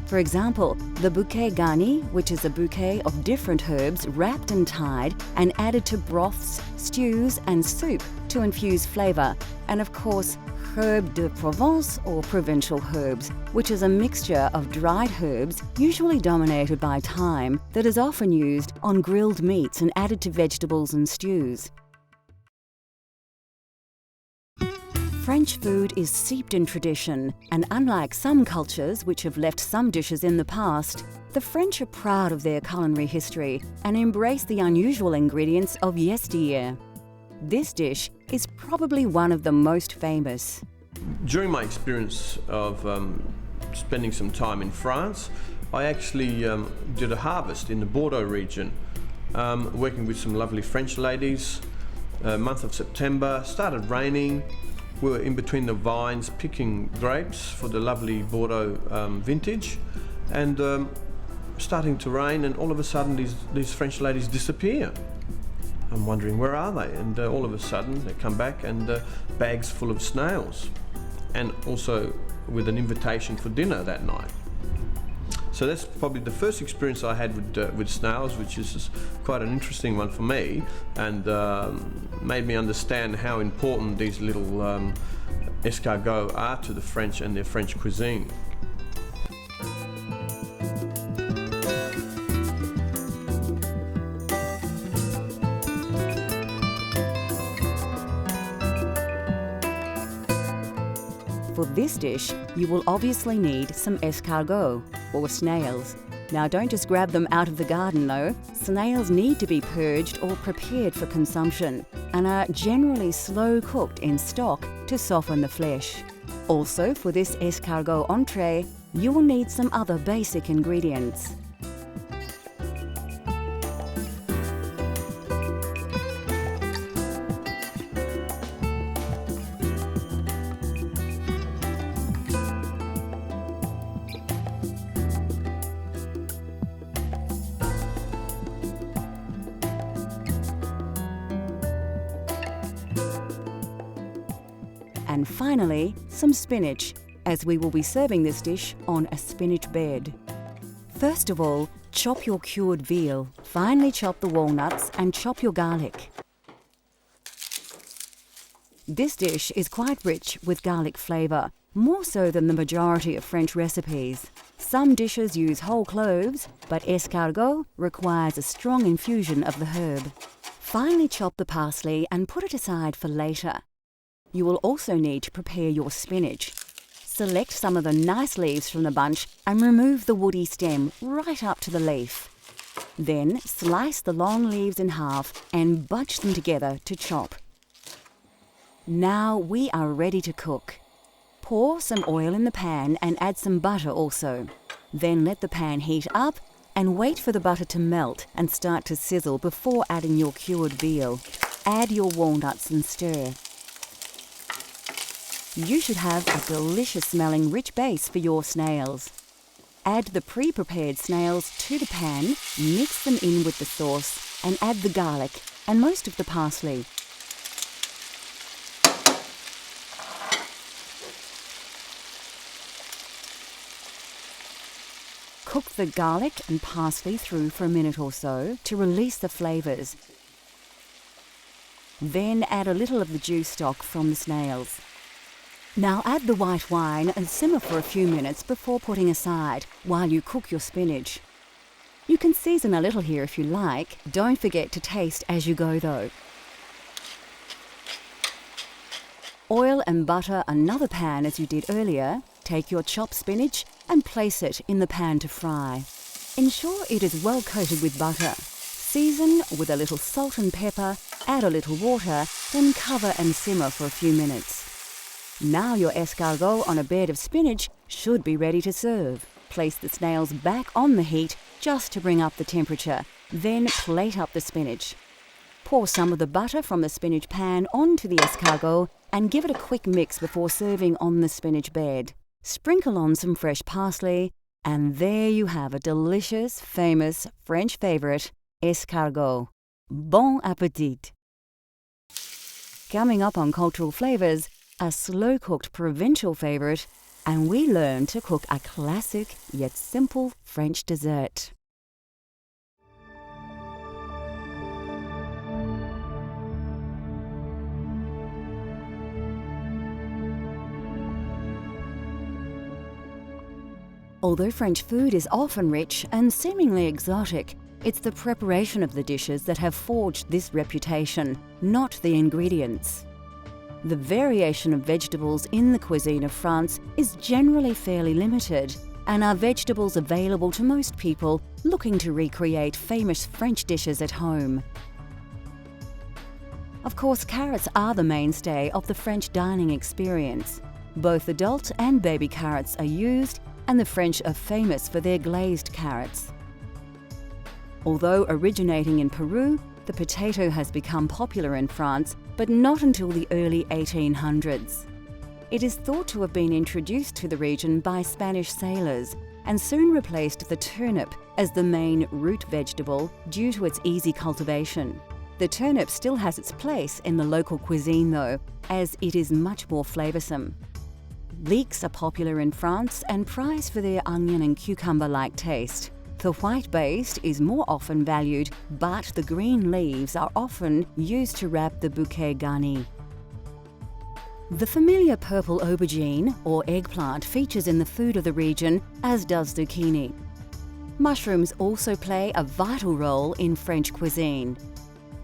For example, the bouquet garni, which is a bouquet of different herbs wrapped and tied and added to broths, stews and soup to infuse flavour, and of course, herbe de Provence or provincial herbs, which is a mixture of dried herbs, usually dominated by thyme, that is often used on grilled meats and added to vegetables and stews. French food is steeped in tradition, and unlike some cultures which have left some dishes in the past, the French are proud of their culinary history and embrace the unusual ingredients of yesteryear. This dish is probably one of the most famous. During my experience of spending some time in France, I actually did a harvest in the Bordeaux region, working with some lovely French ladies. Month of September, started raining. We were in between the vines picking grapes for the lovely Bordeaux vintage, and starting to rain, and all of a sudden these French ladies disappear. I'm wondering, where are they? And all of a sudden they come back, and bags full of snails, and also with an invitation for dinner that night. So that's probably the first experience I had with snails, which is quite an interesting one for me, and made me understand how important these little escargots are to the French and their French cuisine. For this dish, you will obviously need some escargot, or snails. Now don't just grab them out of the garden though. Snails need to be purged or prepared for consumption, and are generally slow cooked in stock to soften the flesh. Also, for this escargot entree, you will need some other basic ingredients. And finally, some spinach, as we will be serving this dish on a spinach bed. First of all, chop your cured veal, finely chop the walnuts and chop your garlic. This dish is quite rich with garlic flavour, more so than the majority of French recipes. Some dishes use whole cloves, but escargot requires a strong infusion of the herb. Finely chop the parsley and put it aside for later. You will also need to prepare your spinach. Select some of the nice leaves from the bunch and remove the woody stem right up to the leaf. Then slice the long leaves in half and bunch them together to chop. Now we are ready to cook. Pour some oil in the pan and add some butter also. Then let the pan heat up and wait for the butter to melt and start to sizzle before adding your cured veal. Add your walnuts and stir. You should have a delicious smelling rich base for your snails. Add the pre-prepared snails to the pan, mix them in with the sauce, and add the garlic and most of the parsley. Cook the garlic and parsley through for a minute or so to release the flavours. Then add a little of the juice stock from the snails. Now add the white wine and simmer for a few minutes before putting aside while you cook your spinach. You can season a little here if you like. Don't forget to taste as you go though. Oil and butter another pan as you did earlier. Take your chopped spinach and place it in the pan to fry. Ensure it is well coated with butter. Season with a little salt and pepper, add a little water, then cover and simmer for a few minutes. Now your escargot on a bed of spinach should be ready to serve. Place the snails back on the heat just to bring up the temperature. Then plate up the spinach. Pour some of the butter from the spinach pan onto the escargot and give it a quick mix before serving on the spinach bed. Sprinkle on some fresh parsley, and there you have a delicious, famous French favourite, escargot. Bon appétit! Coming up on Cultural Flavours, a slow-cooked provincial favourite, and we learn to cook a classic yet simple French dessert. Although French food is often rich and seemingly exotic, it's the preparation of the dishes that have forged this reputation, not the ingredients. The variation of vegetables in the cuisine of France is generally fairly limited, and are vegetables available to most people looking to recreate famous French dishes at home. Of course, carrots are the mainstay of the French dining experience. Both adult and baby carrots are used, and the French are famous for their glazed carrots. Although originating in Peru, the potato has become popular in France, but not until the early 1800s. It is thought to have been introduced to the region by Spanish sailors and soon replaced the turnip as the main root vegetable due to its easy cultivation. The turnip still has its place in the local cuisine though, as it is much more flavoursome. Leeks are popular in France and prized for their onion and cucumber-like taste. The white base is more often valued, but the green leaves are often used to wrap the bouquet garni. The familiar purple aubergine or eggplant features in the food of the region, as does zucchini. Mushrooms also play a vital role in French cuisine.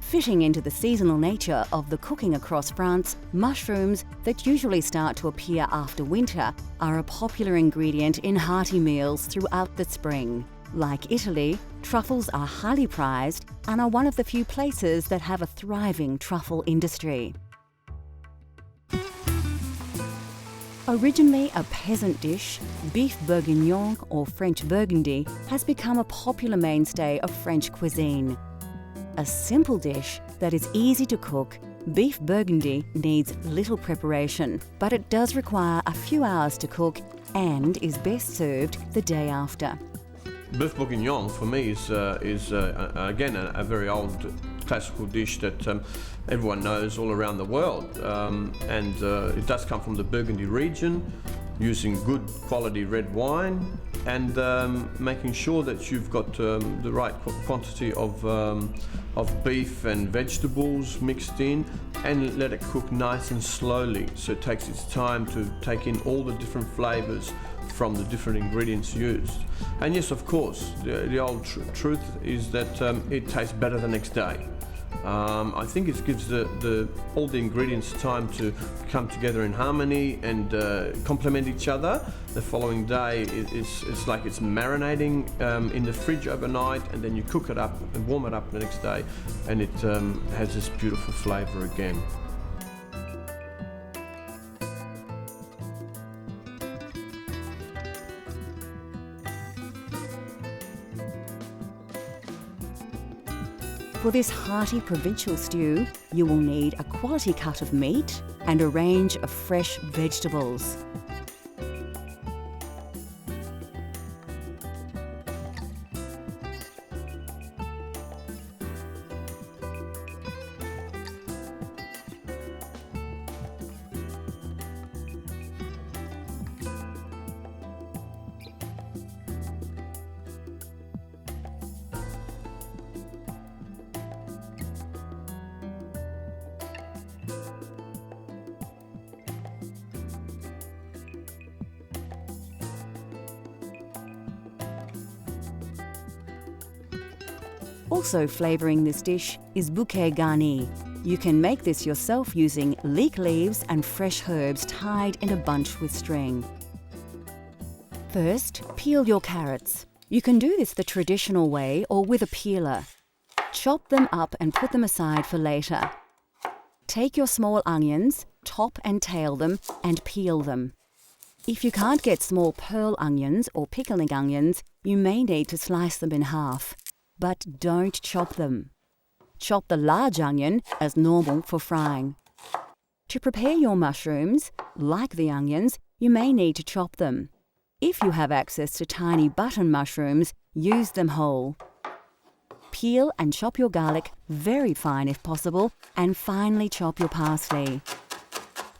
Fitting into the seasonal nature of the cooking across France, mushrooms that usually start to appear after winter are a popular ingredient in hearty meals throughout the spring. Like Italy, truffles are highly prized and are one of the few places that have a thriving truffle industry. Originally a peasant dish, beef bourguignon or French burgundy has become a popular mainstay of French cuisine. A simple dish that is easy to cook, beef burgundy needs little preparation, but it does require a few hours to cook and is best served the day after. Beef bourguignon for me is again a very old classical dish that everyone knows all around the world, and it does come from the Burgundy region, using good quality red wine and making sure that you've got the right quantity of beef and vegetables mixed in, and let it cook nice and slowly, so it takes its time to take in all the different flavors from the different ingredients used. And yes, of course, the old truth is that it tastes better the next day. I think it gives all the ingredients time to come together in harmony and complement each other. The following day, it's like it's marinating in the fridge overnight, and then you cook it up and warm it up the next day, and it has this beautiful flavour again. For this hearty provincial stew, you will need a quality cut of meat and a range of fresh vegetables. Also flavouring this dish is bouquet garni. You can make this yourself using leek leaves and fresh herbs tied in a bunch with string. First, peel your carrots. You can do this the traditional way or with a peeler. Chop them up and put them aside for later. Take your small onions, top and tail them, and peel them. If you can't get small pearl onions or pickling onions, you may need to slice them in half. But don't chop them. Chop the large onion as normal for frying. To prepare your mushrooms, like the onions, you may need to chop them. If you have access to tiny button mushrooms, use them whole. Peel and chop your garlic very fine if possible, and finely chop your parsley.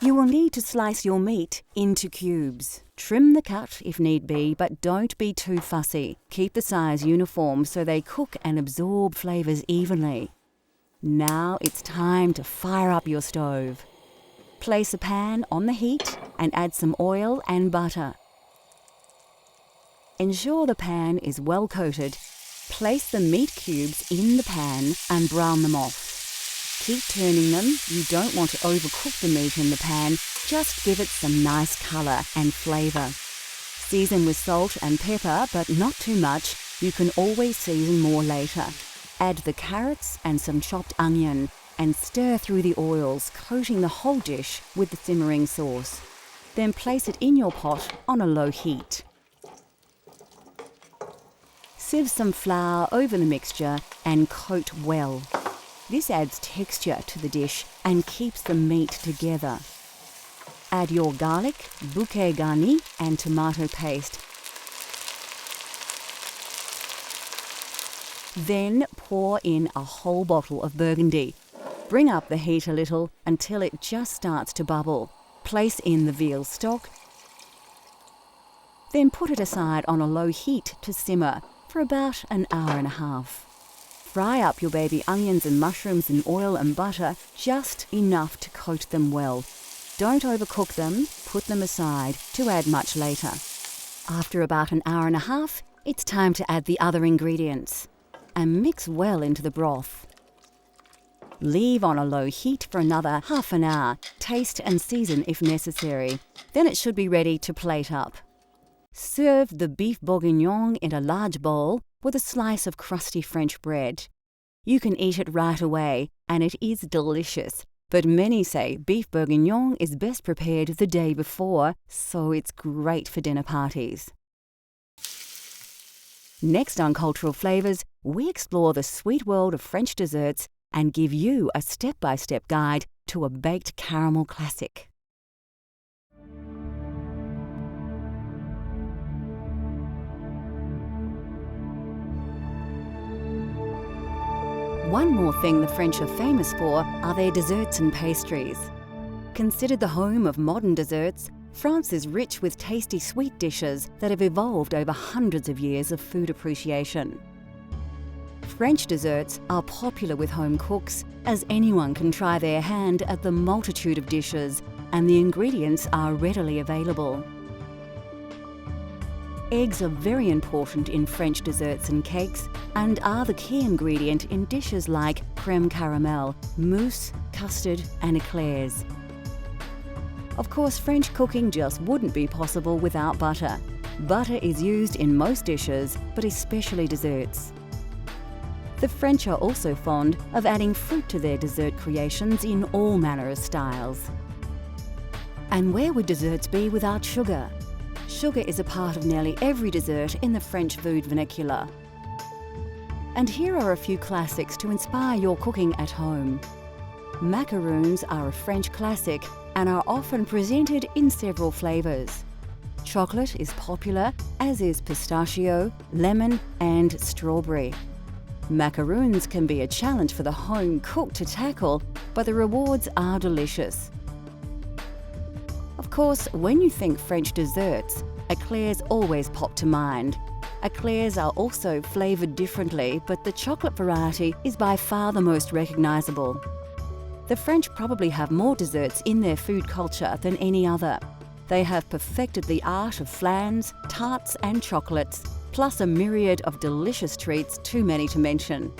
You will need to slice your meat into cubes. Trim the cut if need be, but don't be too fussy. Keep the size uniform so they cook and absorb flavours evenly. Now it's time to fire up your stove. Place a pan on the heat and add some oil and butter. Ensure the pan is well coated. Place the meat cubes in the pan and brown them off. Keep turning them. You don't want to overcook the meat in the pan, just give it some nice colour and flavour. Season with salt and pepper, but not too much. You can always season more later. Add the carrots and some chopped onion and stir through the oils, coating the whole dish with the simmering sauce. Then place it in your pot on a low heat. Sieve some flour over the mixture and coat well. This adds texture to the dish and keeps the meat together. Add your garlic, bouquet garni and tomato paste. Then pour in a whole bottle of Burgundy. Bring up the heat a little until it just starts to bubble. Place in the veal stock. Then put it aside on a low heat to simmer for about an hour and a half. Fry up your baby onions and mushrooms in oil and butter, just enough to coat them well. Don't overcook them, put them aside to add much later. After about an hour and a half, it's time to add the other ingredients and mix well into the broth. Leave on a low heat for another half an hour. Taste and season if necessary. Then it should be ready to plate up. Serve the beef bourguignon in a large bowl with a slice of crusty French bread. You can eat it right away, and it is delicious. But many say beef bourguignon is best prepared the day before, so it's great for dinner parties. Next on Cultural Flavours, we explore the sweet world of French desserts and give you a step-by-step guide to a baked caramel classic. One more thing the French are famous for are their desserts and pastries. Considered the home of modern desserts, France is rich with tasty sweet dishes that have evolved over hundreds of years of food appreciation. French desserts are popular with home cooks, as anyone can try their hand at the multitude of dishes, and the ingredients are readily available. Eggs are very important in French desserts and cakes and are the key ingredient in dishes like crème caramel, mousse, custard and eclairs. Of course, French cooking just wouldn't be possible without butter. Butter is used in most dishes, but especially desserts. The French are also fond of adding fruit to their dessert creations in all manner of styles. And where would desserts be without sugar? Sugar is a part of nearly every dessert in the French food vernacular. And here are a few classics to inspire your cooking at home. Macaroons are a French classic and are often presented in several flavours. Chocolate is popular, as is pistachio, lemon and strawberry. Macaroons can be a challenge for the home cook to tackle, but the rewards are delicious. Of course, when you think French desserts, eclairs always pop to mind. Eclairs are also flavoured differently, but the chocolate variety is by far the most recognisable. The French probably have more desserts in their food culture than any other. They have perfected the art of flans, tarts and chocolates, plus a myriad of delicious treats too many to mention.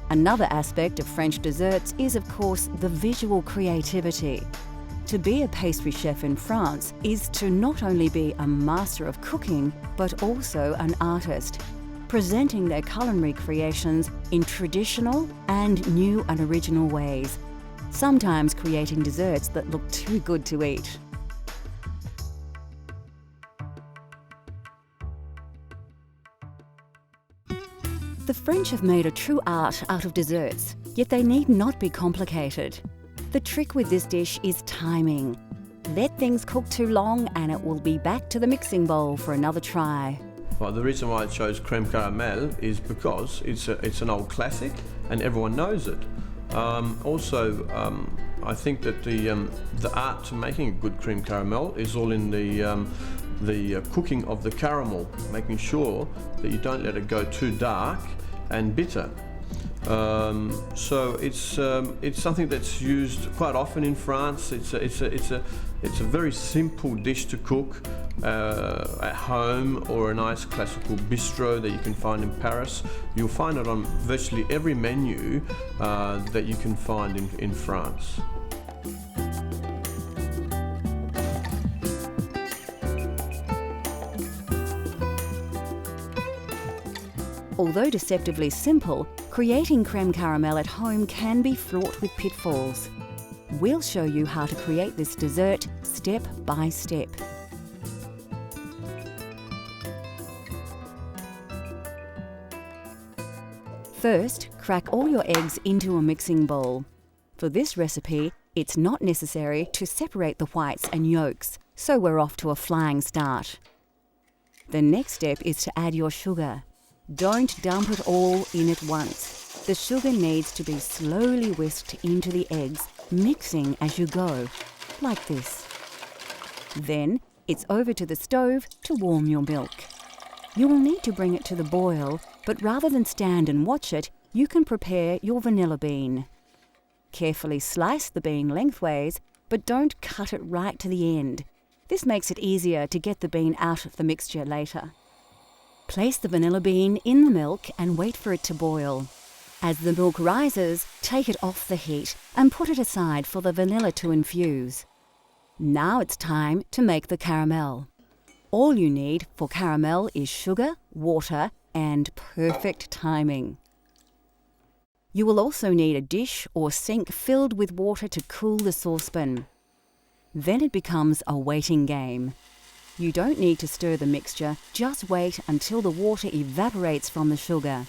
Another aspect of French desserts is, of course, the visual creativity. To be a pastry chef in France is to not only be a master of cooking, but also an artist, presenting their culinary creations in traditional and new and original ways, sometimes creating desserts that look too good to eat. The French have made a true art out of desserts, yet they need not be complicated. The trick with this dish is timing. Let things cook too long and it will be back to the mixing bowl for another try. Well, the reason why I chose crème caramel is because it's an old classic and everyone knows it. Also, I think that the art to making a good cream caramel is all in the cooking of the caramel, making sure that you don't let it go too dark and bitter. So it's something that's used quite often in France. It's a very simple dish to cook at home or a nice classical bistro that you can find in Paris. You'll find it on virtually every menu that you can find in France. Although deceptively simple, creating creme caramel at home can be fraught with pitfalls. We'll show you how to create this dessert step by step. First, crack all your eggs into a mixing bowl. For this recipe, it's not necessary to separate the whites and yolks, so we're off to a flying start. The next step is to add your sugar. Don't dump it all in at once. The sugar needs to be slowly whisked into the eggs, mixing as you go, like this. Then it's over to the stove to warm your milk. You will need to bring it to the boil, but rather than stand and watch it, you can prepare your vanilla bean. Carefully slice the bean lengthways, but don't cut it right to the end. This makes it easier to get the bean out of the mixture later. Place the vanilla bean in the milk and wait for it to boil. As the milk rises, take it off the heat and put it aside for the vanilla to infuse. Now it's time to make the caramel. All you need for caramel is sugar, water, and perfect timing. You will also need a dish or sink filled with water to cool the saucepan. Then it becomes a waiting game. You don't need to stir the mixture, just wait until the water evaporates from the sugar.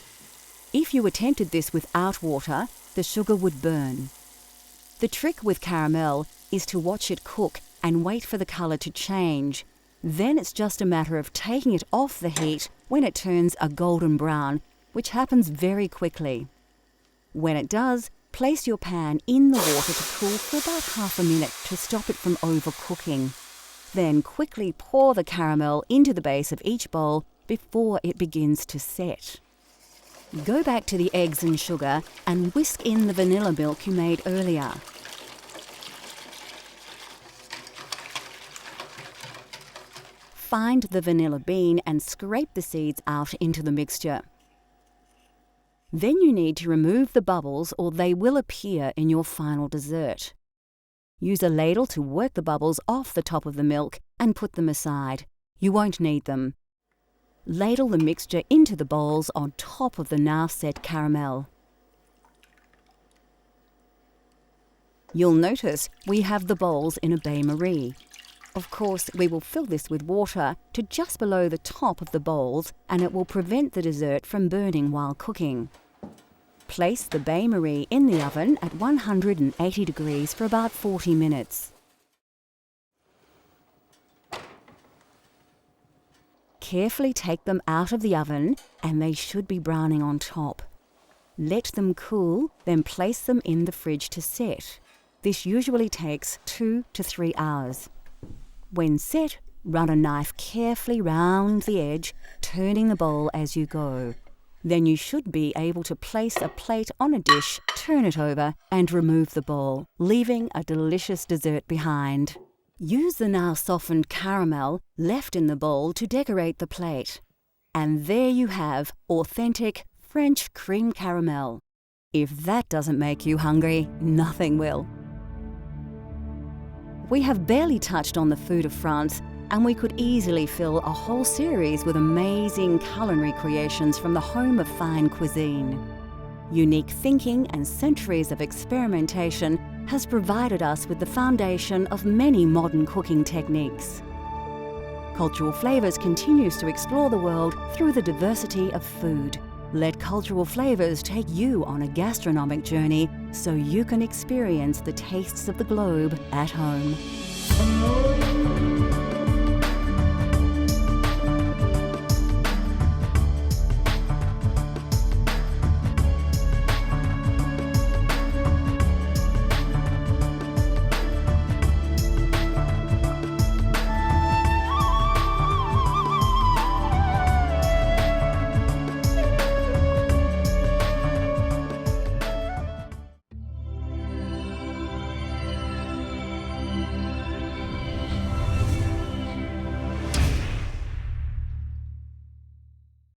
If you attempted this without water, the sugar would burn. The trick with caramel is to watch it cook and wait for the colour to change. Then it's just a matter of taking it off the heat when it turns a golden brown, which happens very quickly. When it does, place your pan in the water to cool for about half a minute to stop it from overcooking. Then quickly pour the caramel into the base of each bowl before it begins to set. Go back to the eggs and sugar and whisk in the vanilla milk you made earlier. Find the vanilla bean and scrape the seeds out into the mixture. Then you need to remove the bubbles or they will appear in your final dessert. Use a ladle to work the bubbles off the top of the milk and put them aside. You won't need them. Ladle the mixture into the bowls on top of the now set caramel. You'll notice we have the bowls in a bain-marie. Of course, we will fill this with water to just below the top of the bowls and it will prevent the dessert from burning while cooking. Place the bain-marie in the oven at 180 degrees for about 40 minutes. Carefully take them out of the oven and they should be browning on top. Let them cool, then place them in the fridge to set. This usually takes 2 to 3 hours. When set, run a knife carefully round the edge, turning the bowl as you go. Then you should be able to place a plate on a dish, turn it over, and remove the bowl, leaving a delicious dessert behind. Use the now softened caramel left in the bowl to decorate the plate. And there you have authentic French cream caramel. If that doesn't make you hungry, nothing will. We have barely touched on the food of France, and we could easily fill a whole series with amazing culinary creations from the home of fine cuisine. Unique thinking and centuries of experimentation has provided us with the foundation of many modern cooking techniques. Cultural Flavours continues to explore the world through the diversity of food. Let Cultural Flavours take you on a gastronomic journey so you can experience the tastes of the globe at home.